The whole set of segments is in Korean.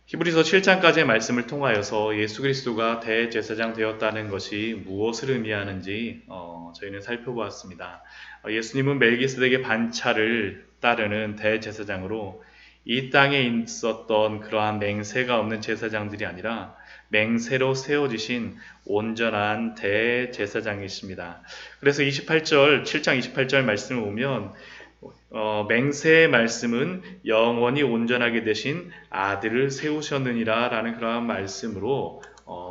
히브리서 7장까지의 말씀을 통하여서 예수 그리스도가 대제사장 되었다는 것이 무엇을 의미하는지 저희는 살펴보았습니다. 예수님은 멜기세덱의 반차를 따르는 대제사장으로 이 땅에 있었던 그러한 맹세가 없는 제사장들이 아니라 맹세로 세워지신 온전한 대제사장이십니다. 그래서 7장 28절 말씀을 보면 맹세의 말씀은 영원히 온전하게 되신 아들을 세우셨느니라 라는 그러한 말씀으로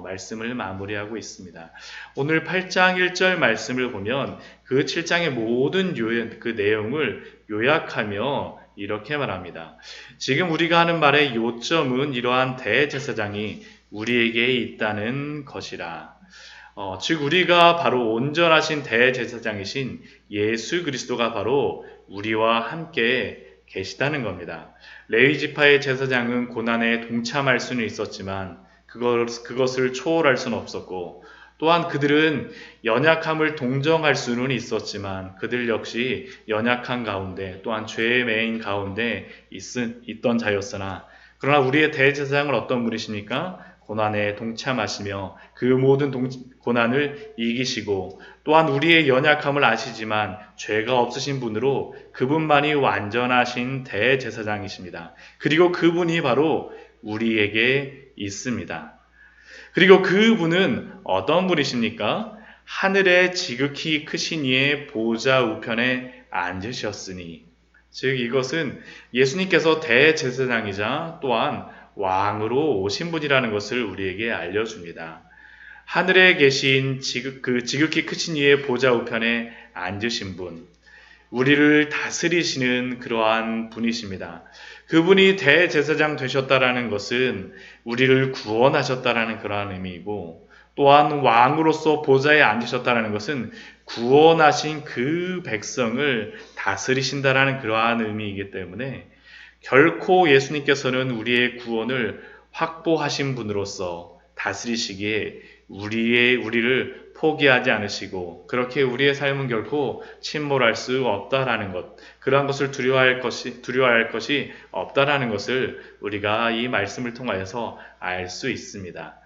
말씀을 마무리하고 있습니다. 오늘 8장 1절 말씀을 보면 그 7장의 모든 그 내용을 요약하며 이렇게 말합니다. 지금 우리가 하는 말의 요점은 이러한 대제사장이 우리에게 있다는 것이라. 즉 우리가 바로 온전하신 대제사장이신 예수 그리스도가 바로 우리와 함께 계시다는 겁니다. 레위 지파의 제사장은 고난에 동참할 수는 있었지만 그것을 초월할 수는 없었고, 또한 그들은 연약함을 동정할 수는 있었지만 그들 역시 연약한 가운데 또한 죄의 매인 가운데 있던 자였으나, 그러나 우리의 대제사장은 어떤 분이십니까? 고난에 동참하시며 그 모든 고난을 이기시고, 또한 우리의 연약함을 아시지만 죄가 없으신 분으로 그분만이 완전하신 대제사장이십니다. 그리고 그분이 바로 우리에게 있습니다. 그리고 그분은 어떤 분이십니까? 하늘에 지극히 크신 이의 보좌 우편에 앉으셨으니, 즉 이것은 예수님께서 대제사장이자 또한 왕으로 오신 분이라는 것을 우리에게 알려줍니다. 하늘에 계신 지극히 크신 이의 보좌 우편에 앉으신 분, 우리를 다스리시는 그러한 분이십니다. 그분이 대제사장 되셨다라는 것은 우리를 구원하셨다라는 그러한 의미이고, 또한 왕으로서 보좌에 앉으셨다라는 것은 구원하신 그 백성을 다스리신다라는 그러한 의미이기 때문에 결코 예수님께서는 우리의 구원을 확보하신 분으로서 다스리시기에 우리를 포기하지 않으시고, 그렇게 우리의 삶은 결코 침몰할 수 없다라는 것, 그러한 것을 두려워할 것이 없다라는 것을 우리가 이 말씀을 통하여서 알 수 있습니다.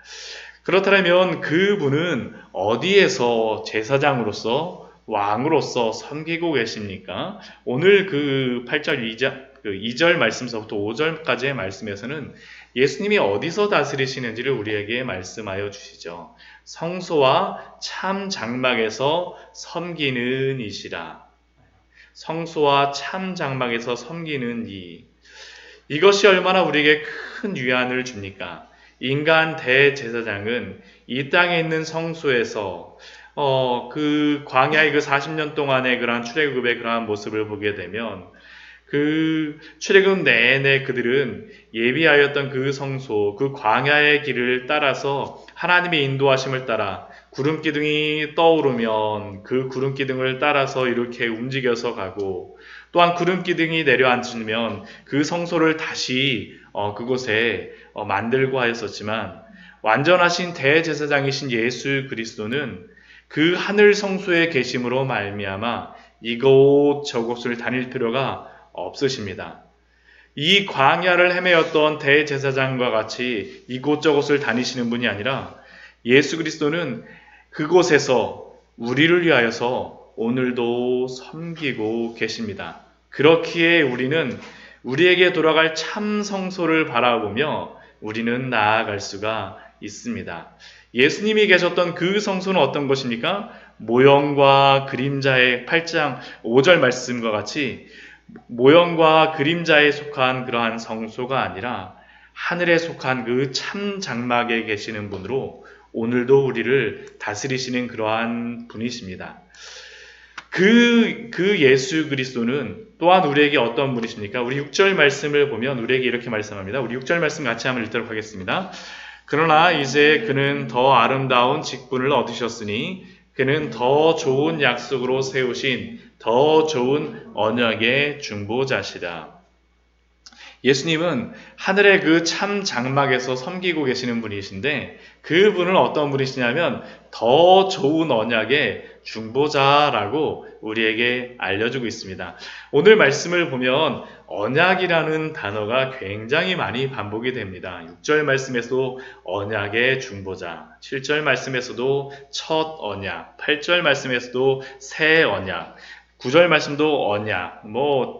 그렇다면 그분은 어디에서 제사장으로서 왕으로서 섬기고 계십니까? 오늘 그 8절 2절 말씀서부터 5절까지의 말씀에서는 예수님이 어디서 다스리시는지를 우리에게 말씀하여 주시죠. 성소와 참 장막에서 섬기는 이시라. 성소와 참 장막에서 섬기는 이것이 얼마나 우리에게 큰 위안을 줍니까? 인간 대제사장은 이 땅에 있는 성소에서 그 광야의 그 40년 동안의 그러한 출애굽의 그러한 모습을 보게 되면 그 출애굽 내내 그들은 예비하였던 그 성소, 그 광야의 길을 따라서 하나님의 인도하심을 따라 구름 기둥이 떠오르면 그 구름 기둥을 따라서 이렇게 움직여서 가고, 또한 구름 기둥이 내려앉으면 그 성소를 다시 그곳에 만들고 하였었지만, 완전하신 대제사장이신 예수 그리스도는 그 하늘 성소에 계심으로 말미암아 이곳 저곳을 다닐 필요가 없으십니다. 이 광야를 헤매었던 대제사장과 같이 이곳저곳을 다니시는 분이 아니라 예수 그리스도는 그곳에서 우리를 위하여서 오늘도 섬기고 계십니다. 그렇기에 우리는 우리에게 돌아갈 참 성소를 바라보며 우리는 나아갈 수가 있습니다. 예수님이 계셨던 그 성소는 어떤 것입니까? 모형과 그림자의 8장 5절 말씀과 같이 모형과 그림자에 속한 그러한 성소가 아니라 하늘에 속한 그 참 장막에 계시는 분으로 오늘도 우리를 다스리시는 그러한 분이십니다. 그 예수 그리스도는 또한 우리에게 어떤 분이십니까? 우리 6절 말씀을 보면 우리에게 이렇게 말씀합니다. 우리 6절 말씀 같이 한번 읽도록 하겠습니다. 그러나 이제 그는 더 아름다운 직분을 얻으셨으니 그는 더 좋은 약속으로 세우신 더 좋은 언약의 중보자시다. 예수님은 하늘의 그 참 장막에서 섬기고 계시는 분이신데, 그분은 어떤 분이시냐면 더 좋은 언약의 중보자라고 우리에게 알려주고 있습니다. 오늘 말씀을 보면 언약이라는 단어가 굉장히 많이 반복이 됩니다. 6절 말씀에서도 언약의 중보자, 7절 말씀에서도 첫 언약, 8절 말씀에서도 새 언약, 9절 말씀도 언약,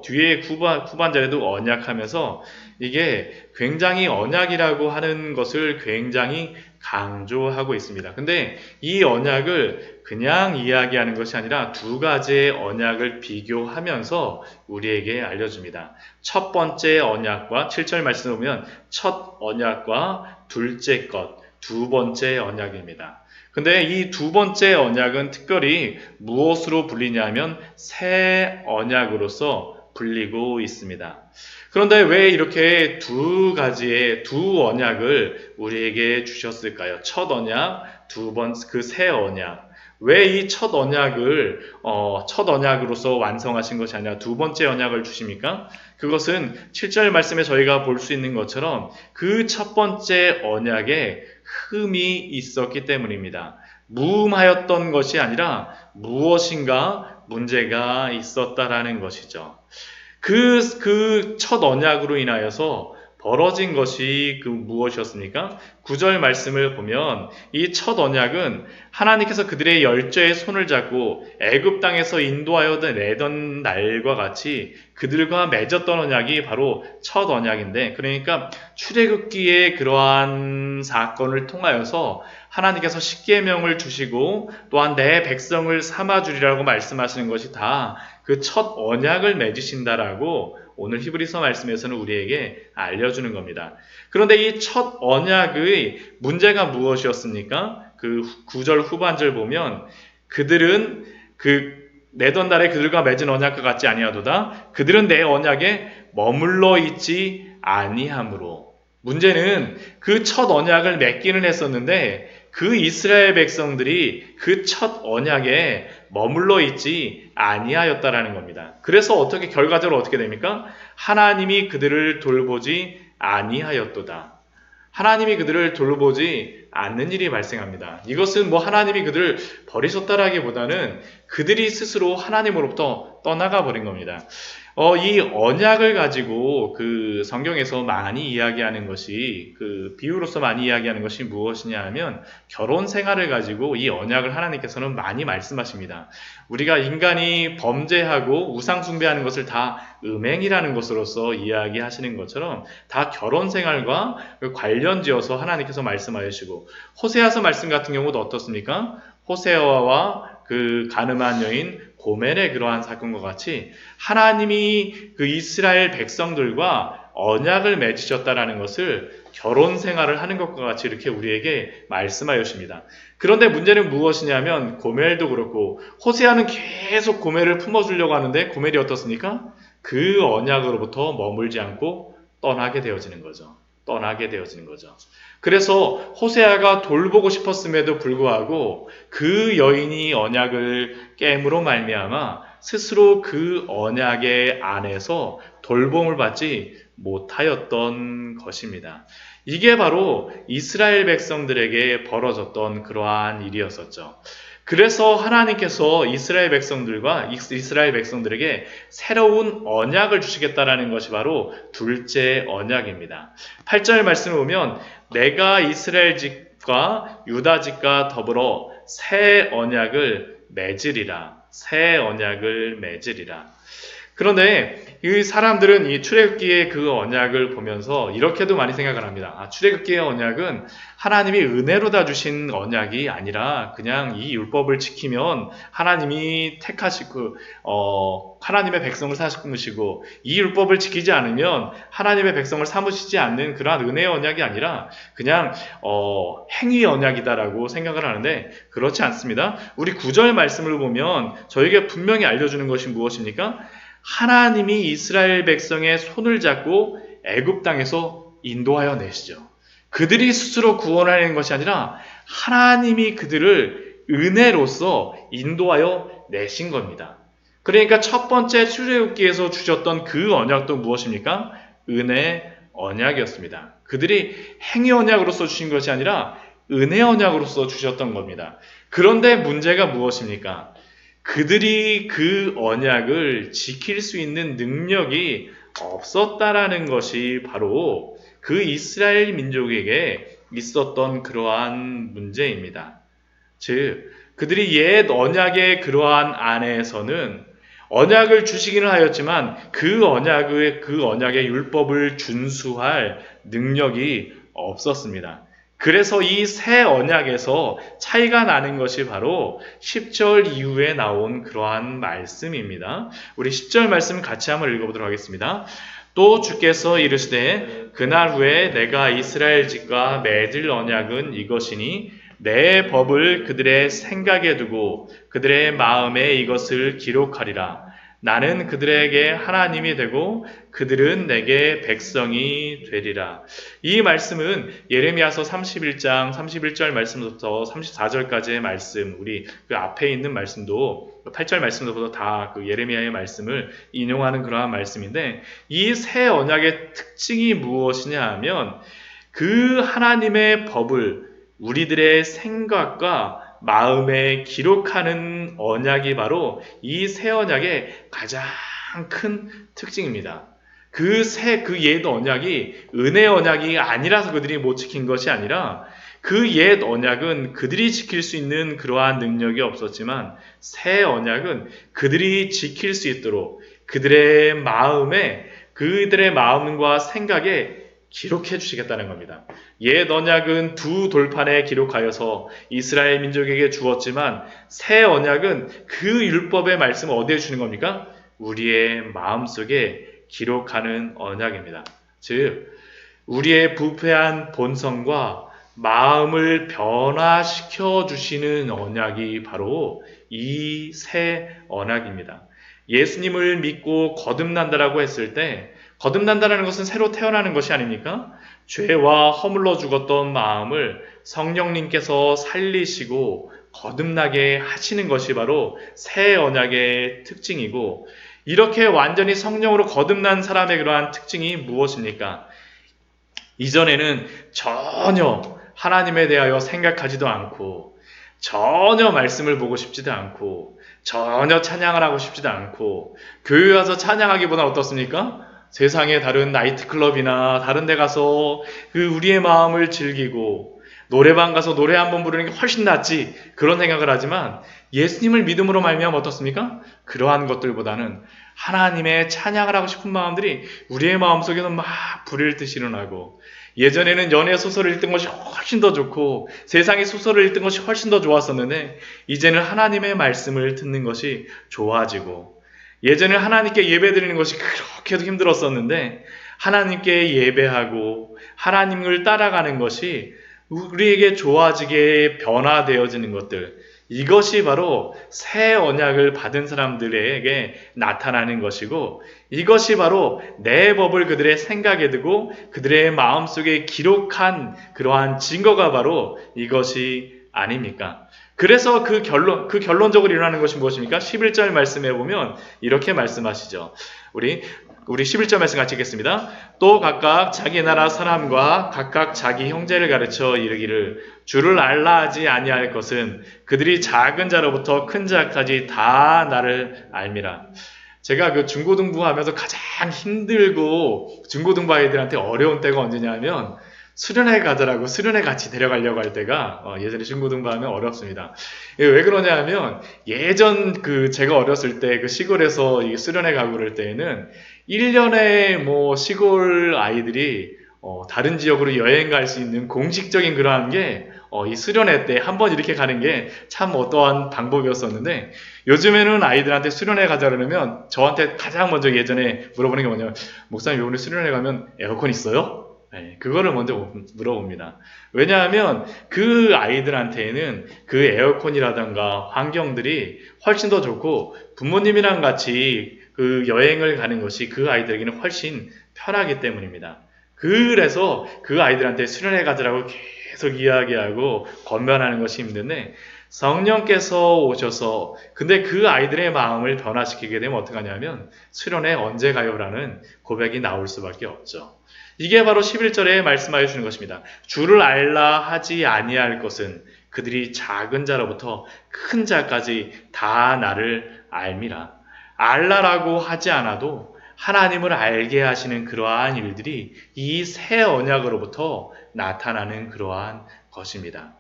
뒤에 후반절에도 언약하면서 이게 굉장히 언약이라고 하는 것을 굉장히 강조하고 있습니다. 근데 이 언약을 그냥 이야기하는 것이 아니라 두 가지의 언약을 비교하면서 우리에게 알려줍니다. 첫 번째 언약과 7절 말씀을 보면 첫 언약과 둘째 것, 두 번째 언약입니다. 근데 이 두 번째 언약은 특별히 무엇으로 불리냐면 새 언약으로서 불리고 있습니다. 그런데 왜 이렇게 두 가지의 두 언약을 우리에게 주셨을까요? 첫 언약, 그 새 언약. 왜 이 첫 언약을 첫 언약으로서 완성하신 것이 아니라 두 번째 언약을 주십니까? 그것은 7절 말씀에 저희가 볼 수 있는 것처럼 그 첫 번째 언약에 흠이 있었기 때문입니다. 무음하였던 것이 아니라 무엇인가 문제가 있었다라는 것이죠. 그 첫 언약으로 인하여서 벌어진 것이 무엇이었습니까? 9절 말씀을 보면 이 첫 언약은 하나님께서 그들의 열조의 손을 잡고 애굽 땅에서 인도하여 내던 날과 같이 그들과 맺었던 언약이 바로 첫 언약인데, 그러니까 출애굽기의 그러한 사건을 통하여서 하나님께서 십계명을 주시고 또한 내 백성을 삼아주리라고 말씀하시는 것이 다 그 첫 언약을 맺으신다라고 오늘 히브리서 말씀에서는 우리에게 알려주는 겁니다. 그런데 이 첫 언약의 문제가 무엇이었습니까? 그 9절 후반절 보면 그들은 내던 달에 그들과 맺은 언약과 같지 아니하도다. 그들은 내 언약에 머물러 있지 아니하므로. 문제는 그 첫 언약을 맺기는 했었는데 그 이스라엘 백성들이 그 첫 언약에 머물러 있지 아니하였다라는 겁니다. 그래서 결과적으로 어떻게 됩니까? 하나님이 그들을 돌보지 아니하였도다. 하나님이 그들을 돌보지 않는 일이 발생합니다. 이것은 하나님이 그들을 버리셨다라기보다는 그들이 스스로 하나님으로부터 떠나가 버린 겁니다. 이 언약을 가지고 성경에서 많이 이야기하는 것이 비유로서 많이 이야기하는 것이 무엇이냐 하면 결혼 생활을 가지고 이 언약을 하나님께서는 많이 말씀하십니다. 우리가 인간이 범죄하고 우상 숭배하는 것을 다 음행이라는 것으로서 이야기하시는 것처럼 다 결혼 생활과 관련지어서 하나님께서 말씀하시고, 호세아서 말씀 같은 경우도 어떻습니까? 호세아와 가늠한 여인 고멜의 그러한 사건과 같이 하나님이 이스라엘 백성들과 언약을 맺으셨다라는 것을 결혼 생활을 하는 것과 같이 이렇게 우리에게 말씀하여 주십니다. 그런데 문제는 무엇이냐면 고멜도 그렇고 호세아는 계속 고멜을 품어주려고 하는데 고멜이 어떻습니까? 그 언약으로부터 머물지 않고 떠나게 되어지는 거죠. 그래서 호세아가 돌보고 싶었음에도 불구하고 그 여인이 언약을 깨므로 말미암아 스스로 그 언약의 안에서 돌봄을 받지 못하였던 것입니다. 이게 바로 이스라엘 백성들에게 벌어졌던 그러한 일이었었죠. 그래서 하나님께서 이스라엘 백성들에게 새로운 언약을 주시겠다라는 것이 바로 둘째 언약입니다. 8절 말씀을 보면 내가 이스라엘 집과 유다 집과 더불어 새 언약을 맺으리라. 그런데 이 사람들은 이 출애굽기의 그 언약을 보면서 이렇게도 많이 생각을 합니다. 출애굽기의 언약은 하나님이 은혜로 다 주신 언약이 아니라 그냥 이 율법을 지키면 하나님이 택하시고 하나님의 백성을 삼으시고 이 율법을 지키지 않으면 하나님의 백성을 삼으시지 않는 그러한 은혜의 언약이 아니라 그냥 행위 언약이다라고 생각을 하는데 그렇지 않습니다. 우리 9절 말씀을 보면 저에게 분명히 알려주는 것이 무엇입니까? 하나님이 이스라엘 백성의 손을 잡고 애굽 땅에서 인도하여 내시죠. 그들이 스스로 구원하는 것이 아니라 하나님이 그들을 은혜로서 인도하여 내신 겁니다. 그러니까 첫 번째 출애굽기에서 주셨던 그 언약도 무엇입니까? 은혜 언약이었습니다. 그들이 행위 언약으로서 주신 것이 아니라 은혜 언약으로서 주셨던 겁니다. 그런데 문제가 무엇입니까? 그들이 그 언약을 지킬 수 있는 능력이 없었다라는 것이 바로 그 이스라엘 민족에게 있었던 그러한 문제입니다. 즉, 그들이 옛 언약의 그러한 안에서는 언약을 주시기는 하였지만 그 언약의 율법을 준수할 능력이 없었습니다. 그래서 이 새 언약에서 차이가 나는 것이 바로 10절 이후에 나온 그러한 말씀입니다. 우리 10절 말씀 같이 한번 읽어보도록 하겠습니다. 또 주께서 이르시되 그날 후에 내가 이스라엘 집과 맺을 언약은 이것이니 내 법을 그들의 생각에 두고 그들의 마음에 이것을 기록하리라. 나는 그들에게 하나님이 되고 그들은 내게 백성이 되리라. 이 말씀은 예레미야서 31장 31절 말씀부터 34절까지의 말씀, 우리 그 앞에 있는 말씀도 8절 말씀부터 다 그 예레미야의 말씀을 인용하는 그러한 말씀인데, 이 새 언약의 특징이 무엇이냐 하면 그 하나님의 법을 우리들의 생각과 마음에 기록하는 언약이 바로 이 새 언약의 가장 큰 특징입니다. 그 옛 언약이 은혜 언약이 아니라서 그들이 못 지킨 것이 아니라 그 옛 언약은 그들이 지킬 수 있는 그러한 능력이 없었지만 새 언약은 그들이 지킬 수 있도록 그들의 마음과 생각에 기록해 주시겠다는 겁니다. 옛 언약은 두 돌판에 기록하여서 이스라엘 민족에게 주었지만 새 언약은 그 율법의 말씀을 어디에 주는 겁니까? 우리의 마음속에 기록하는 언약입니다. 즉, 우리의 부패한 본성과 마음을 변화시켜 주시는 언약이 바로 이 새 언약입니다. 예수님을 믿고 거듭난다라고 했을 때 거듭난다는 것은 새로 태어나는 것이 아닙니까? 죄와 허물러 죽었던 마음을 성령님께서 살리시고 거듭나게 하시는 것이 바로 새 언약의 특징이고, 이렇게 완전히 성령으로 거듭난 사람의 그러한 특징이 무엇입니까? 이전에는 전혀 하나님에 대하여 생각하지도 않고 전혀 말씀을 보고 싶지도 않고 전혀 찬양을 하고 싶지도 않고 교회 와서 찬양하기보다 어떻습니까? 세상의 다른 나이트클럽이나 다른 데 가서 그 우리의 마음을 즐기고 노래방 가서 노래 한번 부르는 게 훨씬 낫지, 그런 생각을 하지만 예수님을 믿음으로 말미암아 어떻습니까? 그러한 것들보다는 하나님의 찬양을 하고 싶은 마음들이 우리의 마음속에는 막 불일 듯이 일어나고, 예전에는 연애 소설을 읽던 것이 훨씬 더 좋고 세상의 소설을 읽던 것이 훨씬 더 좋았었는데 이제는 하나님의 말씀을 듣는 것이 좋아지고, 예전에 하나님께 예배드리는 것이 그렇게도 힘들었었는데 하나님께 예배하고 하나님을 따라가는 것이 우리에게 좋아지게 변화되어지는 것들, 이것이 바로 새 언약을 받은 사람들에게 나타나는 것이고, 이것이 바로 내 법을 그들의 생각에 두고 그들의 마음속에 기록한 그러한 증거가 바로 이것이 아닙니까? 그래서 결론적으로 일어나는 것이 무엇입니까? 11절 말씀에 보면 이렇게 말씀하시죠. 우리 11절 말씀 같이 읽겠습니다. 또 각각 자기 나라 사람과 각각 자기 형제를 가르쳐 이르기를 주를 알라 하지 아니할 것은 그들이 작은 자로부터 큰 자까지 다 나를 알미라. 제가 그 중고등부 하면서 가장 힘들고 중고등부 아이들한테 어려운 때가 언제냐면 수련회 가자라고 수련회 같이 데려가려고 할 때가 예전에 중고등부 하면 어렵습니다. 왜 그러냐 하면 예전 제가 어렸을 때 그 시골에서 이 수련회 가고 그럴 때에는 1년에 뭐 시골 아이들이 다른 지역으로 여행 갈 수 있는 공식적인 그러한 게 이 수련회 때 한번 이렇게 가는 게 참 어떠한 방법이었었는데, 요즘에는 아이들한테 수련회 가자 그러면 저한테 가장 먼저 예전에 물어보는 게 뭐냐면, 목사님 이번에 수련회 가면 에어컨 있어요? 네, 그거를 먼저 물어봅니다. 왜냐하면 그 아이들한테는 그 에어컨이라든가 환경들이 훨씬 더 좋고 부모님이랑 같이 그 여행을 가는 것이 그 아이들에게는 훨씬 편하기 때문입니다. 그래서 그 아이들한테 수련회 가자라고 계속 이야기하고 권면하는 것이 힘든데, 성령께서 오셔서 근데 그 아이들의 마음을 변화시키게 되면 어떡하냐면 수련회 언제 가요라는 고백이 나올 수밖에 없죠. 이게 바로 11절에 말씀하여 주는 것입니다. 주를 알라 하지 아니할 것은 그들이 작은 자로부터 큰 자까지 다 나를 알미라. 알라라고 하지 않아도 하나님을 알게 하시는 그러한 일들이 이 새 언약으로부터 나타나는 그러한 것입니다.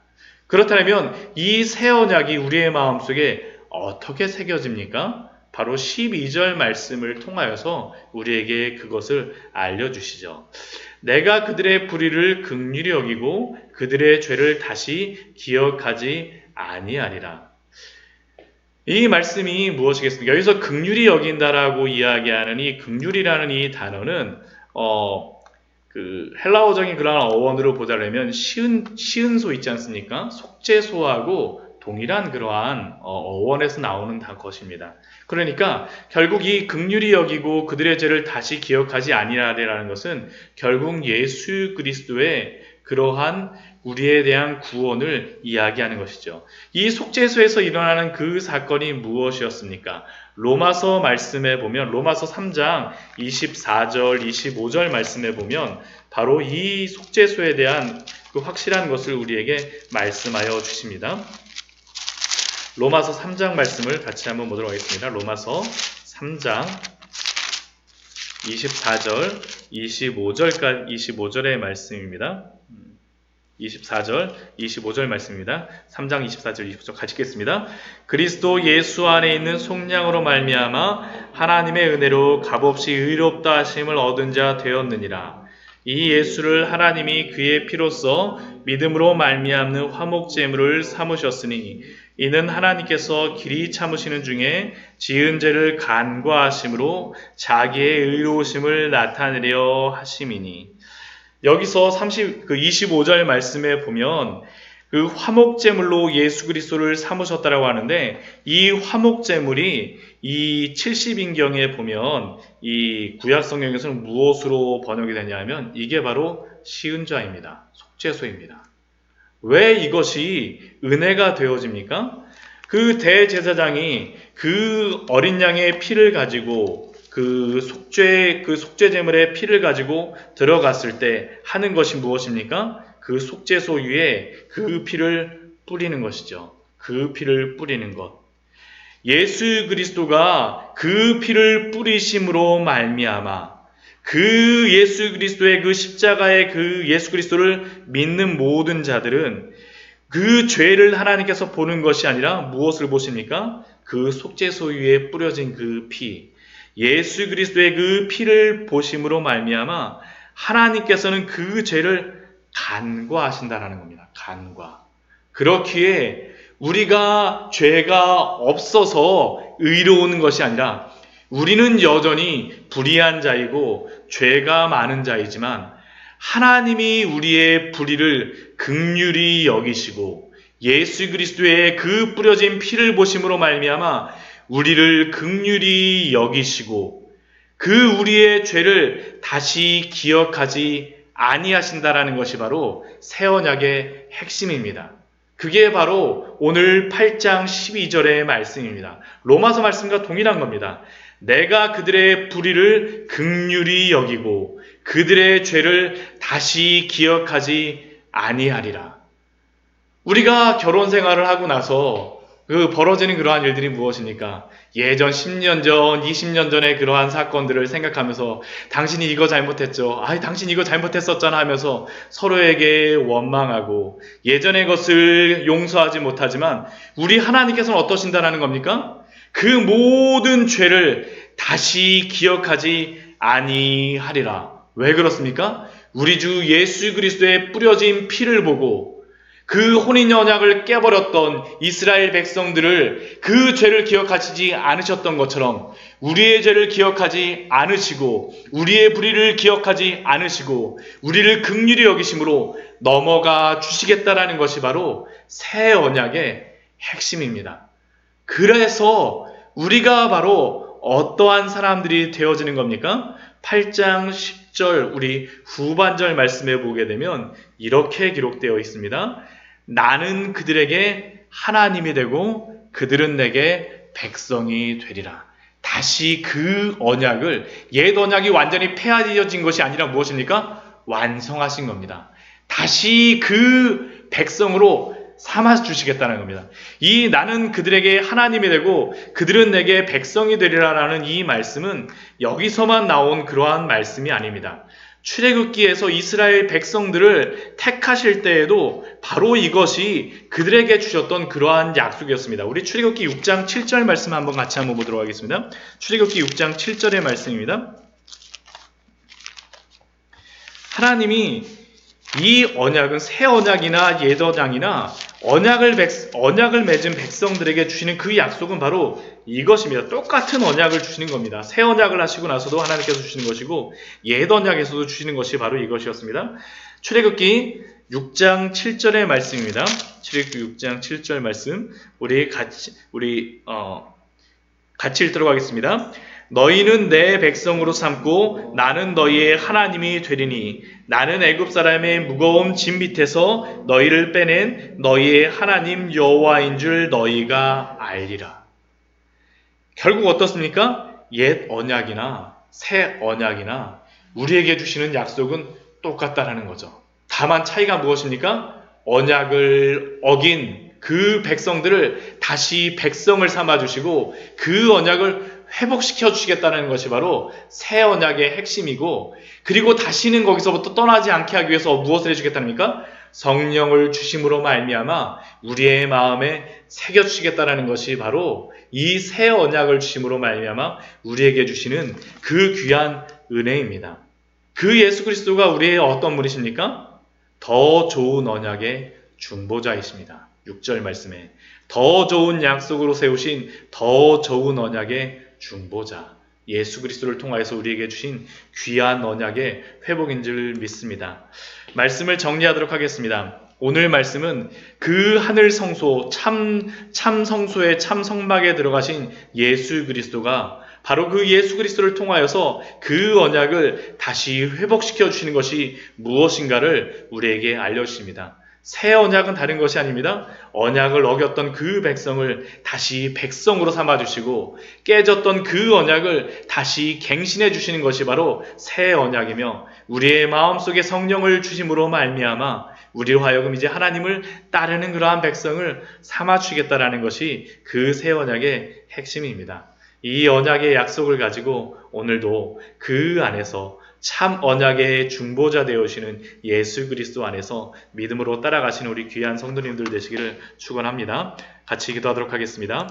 그렇다면 이 새 언약이 우리의 마음속에 어떻게 새겨집니까? 바로 12절 말씀을 통하여서 우리에게 그것을 알려주시죠. 내가 그들의 불의를 긍휼히 여기고 그들의 죄를 다시 기억하지 아니하리라. 이 말씀이 무엇이겠습니까? 여기서 긍휼히 여긴다라고 이야기하는 이 긍휼이라는 이 단어는 그 헬라어적인 그러한 어원으로 보자면 시은소 있지 않습니까? 속죄소하고 동일한 그러한 어원에서 나오는 것입니다. 그러니까 결국 이 긍휼히 여기고 그들의 죄를 다시 기억하지 아니하리라는 것은 결국 예수 그리스도의 그러한 우리에 대한 구원을 이야기하는 것이죠. 이 속죄소에서 일어나는 그 사건이 무엇이었습니까? 로마서 말씀에 보면 로마서 3장 24절 25절 말씀에 보면 바로 이 속죄소에 대한 그 확실한 것을 우리에게 말씀하여 주십니다. 로마서 3장 말씀을 같이 한번 보도록 하겠습니다. 로마서 3장 24절 25절의 말씀입니다. 24절, 25절 말씀입니다. 3장 24절, 25절 같이 읽겠습니다. 그리스도 예수 안에 있는 속량으로 말미암아 하나님의 은혜로 값없이 의롭다 하심을 얻은 자 되었느니라. 이 예수를 하나님이 그의 피로써 믿음으로 말미암는 화목제물을 삼으셨으니 이는 하나님께서 길이 참으시는 중에 지은 죄를 간과하심으로 자기의 의로우심을 나타내려 하심이니. 여기서 25절 말씀에 보면 그 화목제물로 예수 그리스도를 삼으셨다라고 하는데 이 화목제물이 이 70인경에 보면 이 구약성경에서는 무엇으로 번역이 되냐면 이게 바로 시은자입니다. 속죄소입니다. 왜 이것이 은혜가 되어집니까? 그 대제사장이 그 어린 양의 피를 가지고 그 속죄제물의 피를 가지고 들어갔을 때 하는 것이 무엇입니까? 그 속죄소 위에 그 피를 뿌리는 것이죠. 그 피를 뿌리는 것. 예수 그리스도가 그 피를 뿌리심으로 말미암아 그 예수 그리스도의 그 십자가의 그 예수 그리스도를 믿는 모든 자들은 그 죄를 하나님께서 보는 것이 아니라 무엇을 보십니까? 그 속죄소 위에 뿌려진 그 피. 예수 그리스도의 그 피를 보심으로 말미암아 하나님께서는 그 죄를 간과하신다라는 겁니다. 간과. 그렇기에 우리가 죄가 없어서 의로운 것이 아니라 우리는 여전히 불의한 자이고 죄가 많은 자이지만 하나님이 우리의 불의를 긍휼히 여기시고 예수 그리스도의 그 뿌려진 피를 보심으로 말미암아 우리를 긍휼히 여기시고 그 우리의 죄를 다시 기억하지 아니하신다라는 것이 바로 새 언약의 핵심입니다. 그게 바로 오늘 8장 12절의 말씀입니다. 로마서 말씀과 동일한 겁니다. 내가 그들의 불의를 긍휼히 여기고 그들의 죄를 다시 기억하지 아니하리라. 우리가 결혼 생활을 하고 나서 그 벌어지는 그러한 일들이 무엇입니까? 예전 10년 전, 20년 전의 그러한 사건들을 생각하면서 당신이 이거 잘못했죠. 당신 이거 잘못했었잖아 하면서 서로에게 원망하고 예전의 것을 용서하지 못하지만 우리 하나님께서는 어떠신다라는 겁니까? 그 모든 죄를 다시 기억하지 아니하리라. 왜 그렇습니까? 우리 주 예수 그리스도의 뿌려진 피를 보고 그 혼인 언약을 깨버렸던 이스라엘 백성들을 그 죄를 기억하시지 않으셨던 것처럼 우리의 죄를 기억하지 않으시고 우리의 불의를 기억하지 않으시고 우리를 긍휼히 여기심으로 넘어가 주시겠다라는 것이 바로 새 언약의 핵심입니다. 그래서 우리가 바로 어떠한 사람들이 되어지는 겁니까? 8장 10절 우리 후반절 말씀에 보게 되면 이렇게 기록되어 있습니다. 나는 그들에게 하나님이 되고 그들은 내게 백성이 되리라. 다시 그 언약을 옛 언약이 완전히 폐하여진 것이 아니라 무엇입니까? 완성하신 겁니다. 다시 그 백성으로 삼아 주시겠다는 겁니다. 이 나는 그들에게 하나님이 되고 그들은 내게 백성이 되리라라는 이 말씀은 여기서만 나온 그러한 말씀이 아닙니다. 출애굽기에서 이스라엘 백성들을 택하실 때에도 바로 이것이 그들에게 주셨던 그러한 약속이었습니다. 우리 출애굽기 6장 7절 말씀 한번 같이 한번 보도록 하겠습니다. 출애굽기 6장 7절의 말씀입니다. 하나님이 이 언약은 새 언약이나 옛 언약이나 언약을 맺은 백성들에게 주시는 그 약속은 바로 이것입니다. 똑같은 언약을 주시는 겁니다. 새 언약을 하시고 나서도 하나님께서 주시는 것이고 옛 언약에서도 주시는 것이 바로 이것이었습니다. 출애굽기 6장 7절의 말씀입니다. 출애굽기 6장 7절 말씀 우리 같이 읽도록 하겠습니다. 너희는 내 백성으로 삼고 나는 너희의 하나님이 되리니 나는 애굽 사람의 무거운 짐 밑에서 너희를 빼낸 너희의 하나님 여호와인 줄 너희가 알리라. 결국 어떻습니까? 옛 언약이나 새 언약이나 우리에게 주시는 약속은 똑같다라는 거죠. 다만 차이가 무엇입니까? 언약을 어긴 그 백성들을 다시 백성을 삼아주시고 그 언약을 회복시켜 주시겠다는 것이 바로 새 언약의 핵심이고, 그리고 다시는 거기서부터 떠나지 않게 하기 위해서 무엇을 해주겠다니까? 성령을 주심으로 말미암아 우리의 마음에 새겨주시겠다는 것이 바로 이 새 언약을 주심으로 말미암아 우리에게 주시는 그 귀한 은혜입니다. 그 예수 그리스도가 우리의 어떤 분이십니까? 더 좋은 언약의 중보자이십니다. 6절 말씀에 더 좋은 약속으로 세우신 더 좋은 언약의 중보자, 예수 그리스도를 통하여서 우리에게 주신 귀한 언약의 회복인 줄 믿습니다. 말씀을 정리하도록 하겠습니다. 오늘 말씀은 그 하늘 성소, 참 성소의 참 성막에 들어가신 예수 그리스도가 바로 그 예수 그리스도를 통하여서 그 언약을 다시 회복시켜 주시는 것이 무엇인가를 우리에게 알려주십니다. 새 언약은 다른 것이 아닙니다. 언약을 어겼던 그 백성을 다시 백성으로 삼아주시고 깨졌던 그 언약을 다시 갱신해 주시는 것이 바로 새 언약이며, 우리의 마음속에 성령을 주심으로 말미암아 우리로 하여금 이제 하나님을 따르는 그러한 백성을 삼아주시겠다라는 것이 그 새 언약의 핵심입니다. 이 언약의 약속을 가지고 오늘도 그 안에서 참 언약의 중보자 되어오시는 예수 그리스도 안에서 믿음으로 따라가시는 우리 귀한 성도님들 되시기를 축원합니다. 같이 기도하도록 하겠습니다.